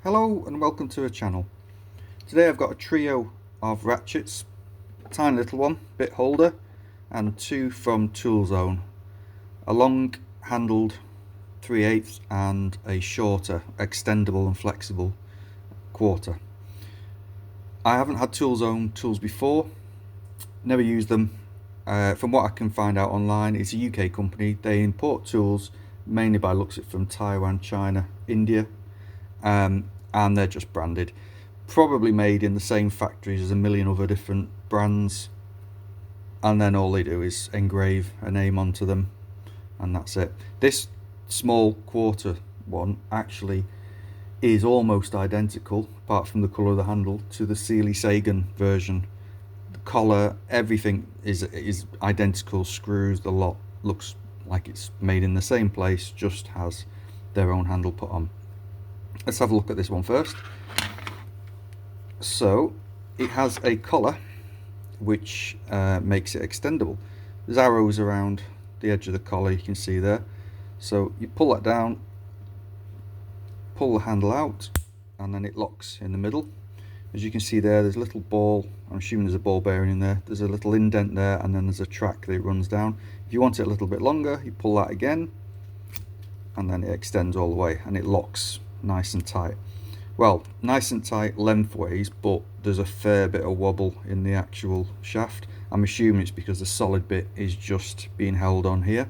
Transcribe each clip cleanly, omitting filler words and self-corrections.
Hello and welcome to the channel. Today I've got a trio of ratchets, a tiny little one, bit holder, and two from Tool Zone, a long handled 3/8 and a shorter, extendable and flexible quarter. I haven't had Tool Zone tools before, never used them. From what I can find out online, it's a UK company. They import tools mainly by looks at from Taiwan, China, India. And they're just branded, probably made in the same factories as a million other different brands, and then all they do is engrave a name onto them and that's it. This small quarter one actually is almost identical, apart from the colour of the handle, to the Sealy Sagan version. The collar, everything is identical, screws, the lot looks like it's made in the same place, just has their own handle put on. Let's have a look at this one first. So it has a collar which makes it extendable. There's arrows around the edge of the collar, you can see there. So you pull that down, pull the handle out, and then it locks in the middle. As you can see there, there's a little ball, I'm assuming there's a ball bearing in there, there's a little indent there, and then there's a track that it runs down. If you want it a little bit longer, you pull that again, and then it extends all the way, and it locks nice and tight. Well, nice and tight lengthways, but there's a fair bit of wobble in the actual shaft. I'm assuming it's because the solid bit is just being held on here,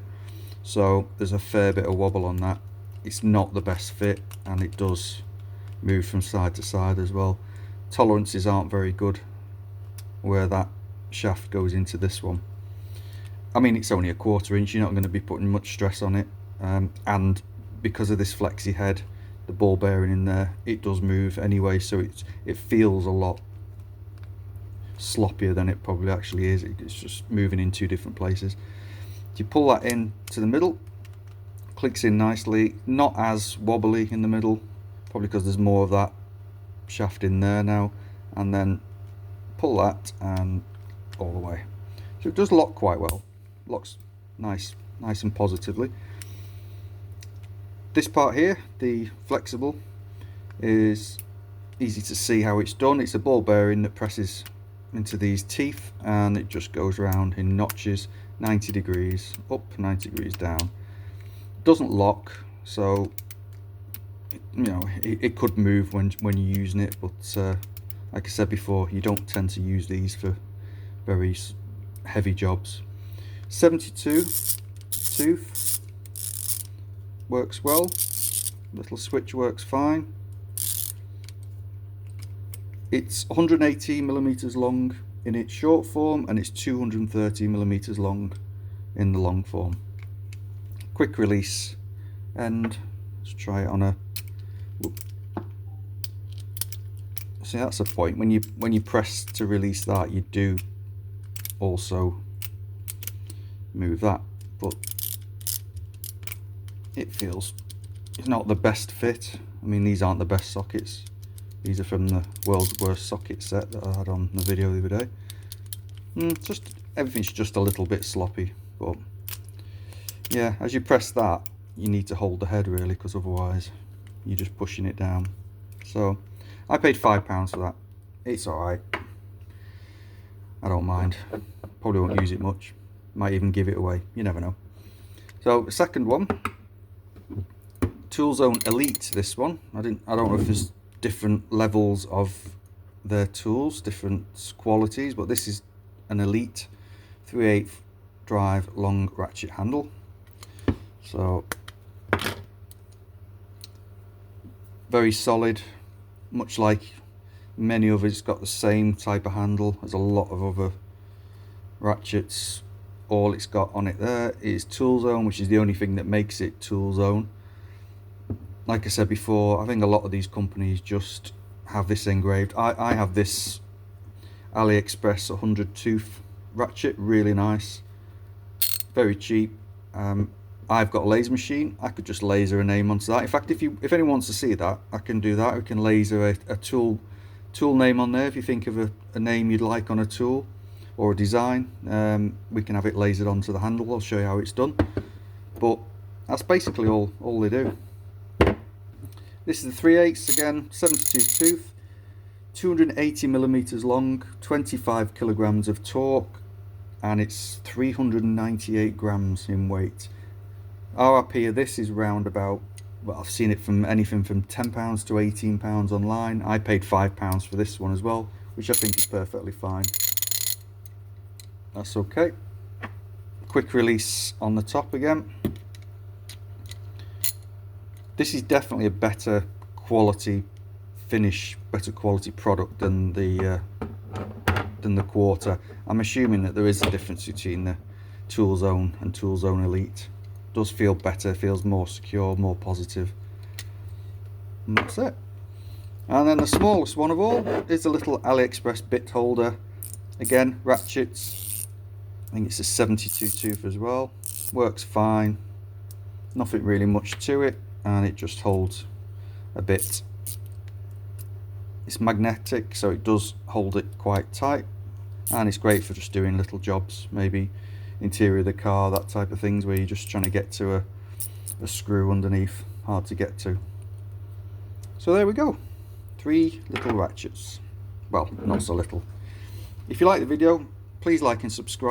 so there's a fair bit of wobble on that. It's not the best fit, and it does move from side to side as well. Tolerances aren't very good where that shaft goes into this one. I mean, it's only a 1/4 inch, you're not going to be putting much stress on it, and because of this flexi head, the ball bearing in there, it does move anyway, so it feels a lot sloppier than it probably actually is. It's just moving in two different places. You pull that in to the middle, clicks in nicely, not as wobbly in the middle, probably because there's more of that shaft in there now, and then pull that and all the way. So it does lock quite well, locks nice and positively. This part here, the flexible, is easy to see how it's done. It's a ball bearing that presses into these teeth, and it just goes around in notches, 90 degrees up, 90 degrees down. It doesn't lock, so it could move when you're using it, but like I said before, you don't tend to use these for very heavy jobs. 72 tooth works well, little switch works fine. It's 180 millimeters long in its short form, and it's 230 millimeters long in the long form. Quick release, and let's try it on a. See, that's a point. When you press to release that, you do also move that, but it feels it's not the best fit. I mean, these aren't the best sockets. These are from the world's worst socket set that I had on the video the other day. Just everything's just a little bit sloppy, but yeah, as you press that, you need to hold the head really, because otherwise you're just pushing it down. So I paid £5 for that. It's alright, I don't mind. Probably won't use it much, might even give it away, you never know. So the second one, Toolzone Elite. This one, I don't know if there's different levels of their tools, different qualities, but this is an Elite 3/8 drive long ratchet handle. So very solid, much like many others. It's got the same type of handle as a lot of other ratchets. All it's got on it there is Tool Zone, which is the only thing that makes it Tool Zone. Like I said before, I think a lot of these companies just have this engraved. I have this AliExpress 100 tooth ratchet, really nice, very cheap. I've got a laser machine. I could just laser a name onto that. In fact, if anyone wants to see that, I can do that. We can laser a tool name on there. If you think of a name you'd like on a tool or a design, we can have it lasered onto the handle. I'll show you how it's done, but that's basically all they do. This is the 3/8 again, 72 tooth, 280 millimeters long, 25 kilograms of torque, and it's 398 grams in weight. RRP of this is round about, well, I've seen it from anything from £10 to £18 online. I paid £5 for this one as well, which I think is perfectly fine. That's okay. Quick release on the top again. This is definitely a better quality finish, better quality product than the Quarter. I'm assuming that there is a difference between the Tool Zone and Tool Zone Elite. It does feel better, feels more secure, more positive. And that's it. And then the smallest one of all is a little AliExpress bit holder. Again, Ratchets. I think it's a 72 tooth as well. Works fine. Nothing really much to it, and it just holds a bit. It's magnetic, so it does hold it quite tight, and it's great for just doing little jobs, maybe interior of the car, that type of things, where you're just trying to get to a screw underneath, hard to get to. So there we go, 3 little ratchets. Well, not so little. If you like the video, please like and subscribe.